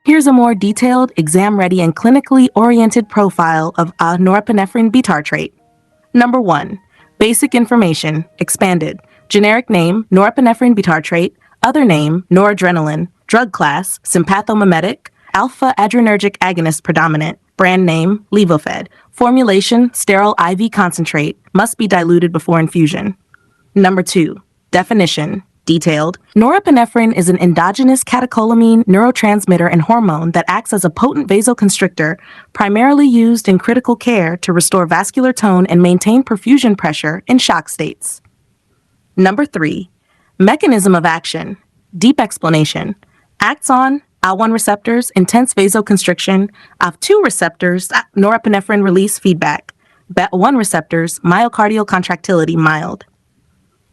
Here's a more detailed, exam-ready, and clinically oriented profile of norepinephrine bitartrate. Number 1. Basic information, expanded. Generic name, norepinephrine bitartrate. Other name, noradrenaline. Drug class, sympathomimetic. Alpha-adrenergic agonist predominant. Brand name, Levofed. Formulation, sterile IV concentrate. Must be diluted before infusion. Number 2. Definition. Detailed. Norepinephrine is an endogenous catecholamine neurotransmitter and hormone that acts as a potent vasoconstrictor, primarily used in critical care to restore vascular tone and maintain perfusion pressure in shock states. Number 3. Mechanism of action. Deep explanation. Acts on IL-1 receptors, intense vasoconstriction, IL-2 receptors, norepinephrine release feedback, beta-1 receptors, myocardial contractility mild.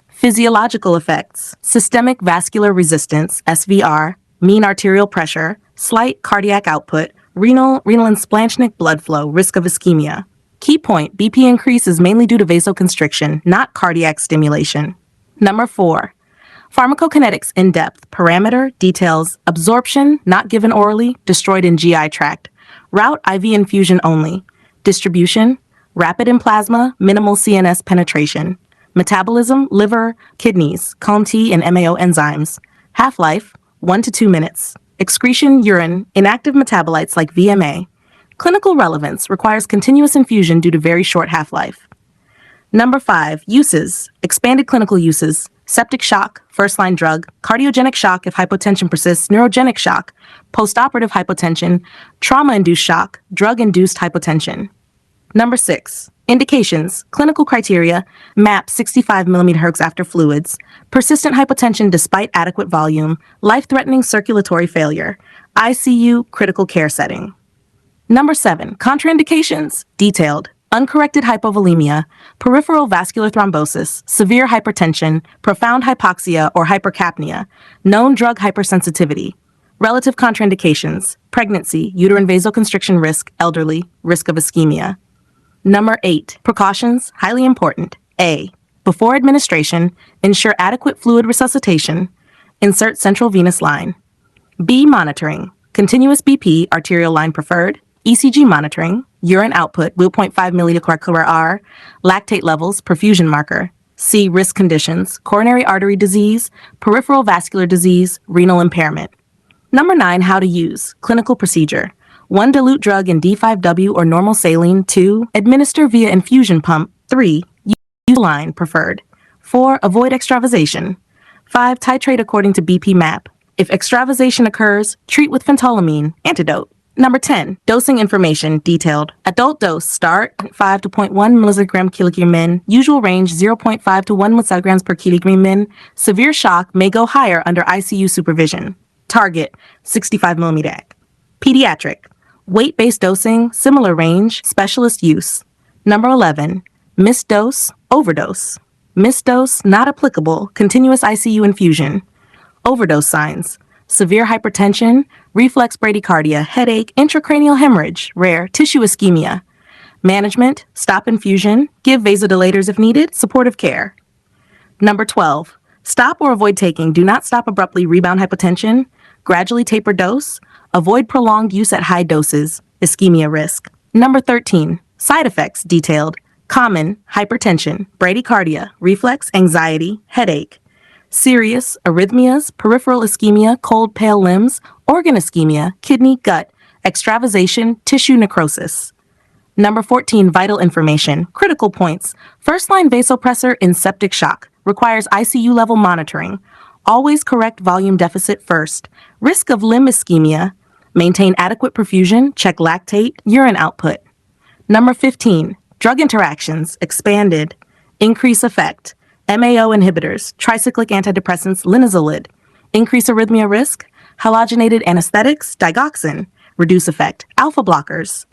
Physiological effects. Systemic vascular resistance, SVR, mean arterial pressure, slight cardiac output, renal and splanchnic blood flow, risk of ischemia. Key point, BP increase is mainly due to vasoconstriction, not cardiac stimulation. Number 4. Pharmacokinetics in-depth, parameter, details, absorption, not given orally, destroyed in GI tract. Route, IV infusion only. Distribution, rapid in plasma, minimal CNS penetration. Metabolism, liver, kidneys, COMT and MAO enzymes. Half-life, 1 to 2 minutes. Excretion, urine, inactive metabolites like VMA. Clinical relevance, requires continuous infusion due to very short half-life. Number 5, uses. Expanded clinical uses. Septic shock, first-line drug. Cardiogenic shock if hypotension persists. Neurogenic shock. Postoperative hypotension. Trauma-induced shock. Drug-induced hypotension. Number 6. Indications, clinical criteria, MAP 65 mm after fluids, persistent hypotension despite adequate volume, life-threatening circulatory failure, ICU critical care setting. Number 7, contraindications, detailed, uncorrected hypovolemia, peripheral vascular thrombosis, severe hypertension, profound hypoxia or hypercapnia, known drug hypersensitivity. Relative contraindications, pregnancy, uterine vasoconstriction risk, elderly, risk of ischemia. Number 8. Precautions, highly important. A. Before administration, ensure adequate fluid resuscitation. Insert central venous line. B. Monitoring. Continuous BP, arterial line preferred. ECG monitoring. Urine output, 0.5 milliliter/r. Lactate levels, perfusion marker. C. Risk conditions, coronary artery disease, peripheral vascular disease, renal impairment. Number 9. How to use. Clinical procedure. 1. Dilute drug in D5W or normal saline. 2. Administer via infusion pump. 3. Use line preferred. 4. Avoid extravasation. 5. Titrate according to BP map. If extravasation occurs, treat with phentolamine, antidote. Number 10. Dosing information, detailed. Adult dose, start 5 to 0.1 milligram kilogram min. Usual range, 0.5 to 1 milligrams per kilogram min. Severe shock may go higher under ICU supervision. Target, 65 mm. Pediatric. Weight-based dosing, similar range, specialist use. Number 11. Missed dose, overdose. Missed dose, not applicable, continuous ICU infusion. Overdose signs. Severe hypertension, reflex bradycardia, headache, intracranial hemorrhage, rare, tissue ischemia. Management, stop infusion, give vasodilators if needed, supportive care. Number 12. Stop or avoid taking, do not stop abruptly, rebound hypotension. Gradually taper dose. Avoid prolonged use at high doses, ischemia risk. Number 13. Side effects, detailed. Common, hypertension, bradycardia, reflex, anxiety, headache. Serious, arrhythmias, peripheral ischemia, cold, pale limbs, organ ischemia, kidney, gut, extravasation, tissue necrosis. Number 14. Vital information, critical points. First-line vasopressor in septic shock, requires ICU level monitoring. Always correct volume deficit first. Risk of limb ischemia. Maintain adequate perfusion, check lactate, urine output. Number 15. Drug interactions, expanded. Increase effect. MAO inhibitors, tricyclic antidepressants, linezolid. Increase arrhythmia risk. Halogenated anesthetics, digoxin. Reduce effect. Alpha blockers.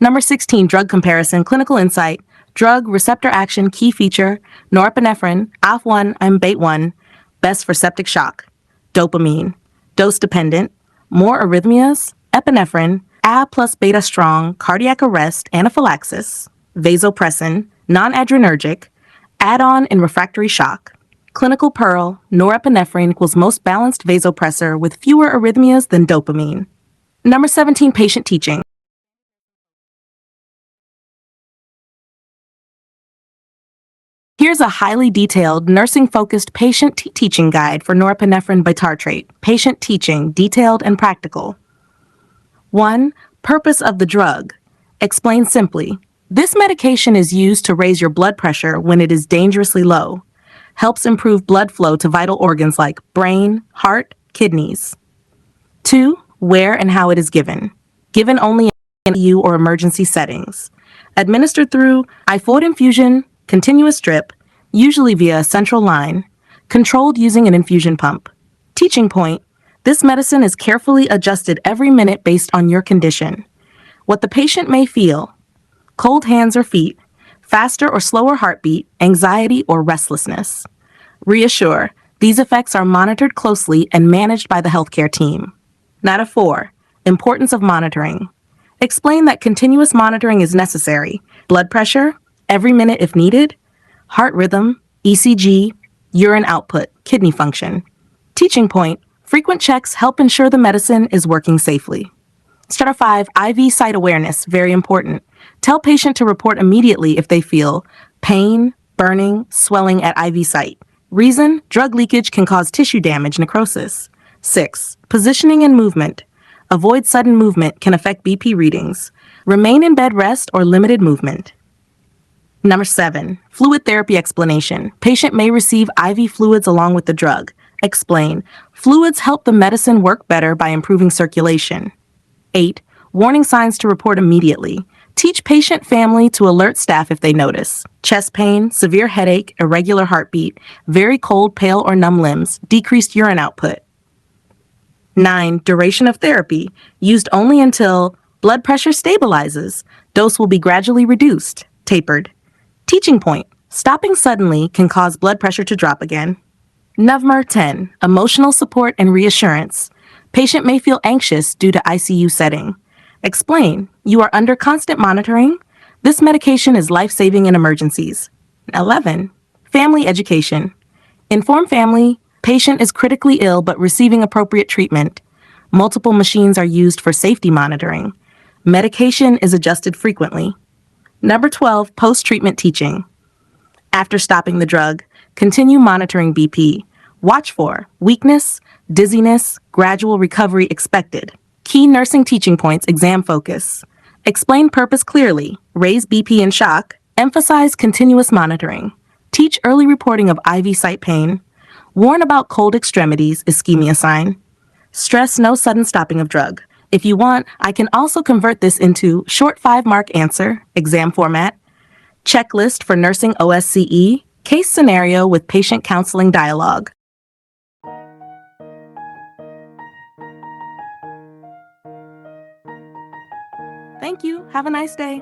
Number 16. Drug comparison, clinical insight. Drug, receptor action, key feature. Norepinephrine, ALF1 and BET1. Best for septic shock. Dopamine. Dose dependent. More arrhythmias. Epinephrine. A plus beta strong. Cardiac arrest. Anaphylaxis. Vasopressin. Non-adrenergic. Add-on in refractory shock. Clinical pearl. Norepinephrine equals most balanced vasopressor with fewer arrhythmias than dopamine. Number 17, patient teaching. Here's a highly detailed, nursing-focused patient teaching guide for norepinephrine bitartrate. Patient teaching, detailed and practical. 1. Purpose of the drug. Explain simply. This medication is used to raise your blood pressure when it is dangerously low. Helps improve blood flow to vital organs like brain, heart, kidneys. 2. Where and how it is given. Given only in ICU or emergency settings. Administered through IV infusion, continuous drip, usually via a central line, controlled using an infusion pump. Teaching point. This medicine is carefully adjusted every minute based on your condition. What the patient may feel: cold hands or feet, faster or slower heartbeat, anxiety or restlessness. Reassure, these effects are monitored closely and managed by the healthcare team. Nata 4. Importance of monitoring. Explain that continuous monitoring is necessary. Blood pressure, every minute if needed. Heart rhythm, ECG, urine output, kidney function. Teaching point. Frequent checks help ensure the medicine is working safely. Strata 5. IV site awareness, very important. Tell patient to report immediately if they feel pain, burning, swelling at IV site. Reason: drug leakage can cause tissue damage, necrosis. 6. Positioning and movement. Avoid sudden movement, can affect BP readings. Remain in bed rest or limited movement. Number 7. Fluid therapy explanation. Patient may receive IV fluids along with the drug. Explain. Fluids help the medicine work better by improving circulation. 8. Warning signs to report immediately. Teach patient family to alert staff if they notice. Chest pain, severe headache, irregular heartbeat, very cold, pale, or numb limbs, decreased urine output. 9. Duration of therapy. Used only until blood pressure stabilizes. Dose will be gradually reduced, tapered. Teaching point. Stopping suddenly can cause blood pressure to drop again. Number 10. Emotional support and reassurance. Patient may feel anxious due to ICU setting. Explain. You are under constant monitoring. This medication is life-saving in emergencies. 11. Family education. Inform family. Patient is critically ill but receiving appropriate treatment. Multiple machines are used for safety monitoring. Medication is adjusted frequently. Number 12. Post-treatment teaching. After stopping the drug, continue monitoring BP. Watch for weakness, dizziness, gradual recovery expected. Key nursing teaching points, exam focus. Explain purpose clearly. Raise BP in shock. Emphasize continuous monitoring. Teach early reporting of IV site pain. Warn about cold extremities, ischemia sign. Stress no sudden stopping of drug. If you want, I can also convert this into short 5-mark answer, exam format, checklist for nursing OSCE, case scenario with patient counseling dialogue. Thank you. Have a nice day.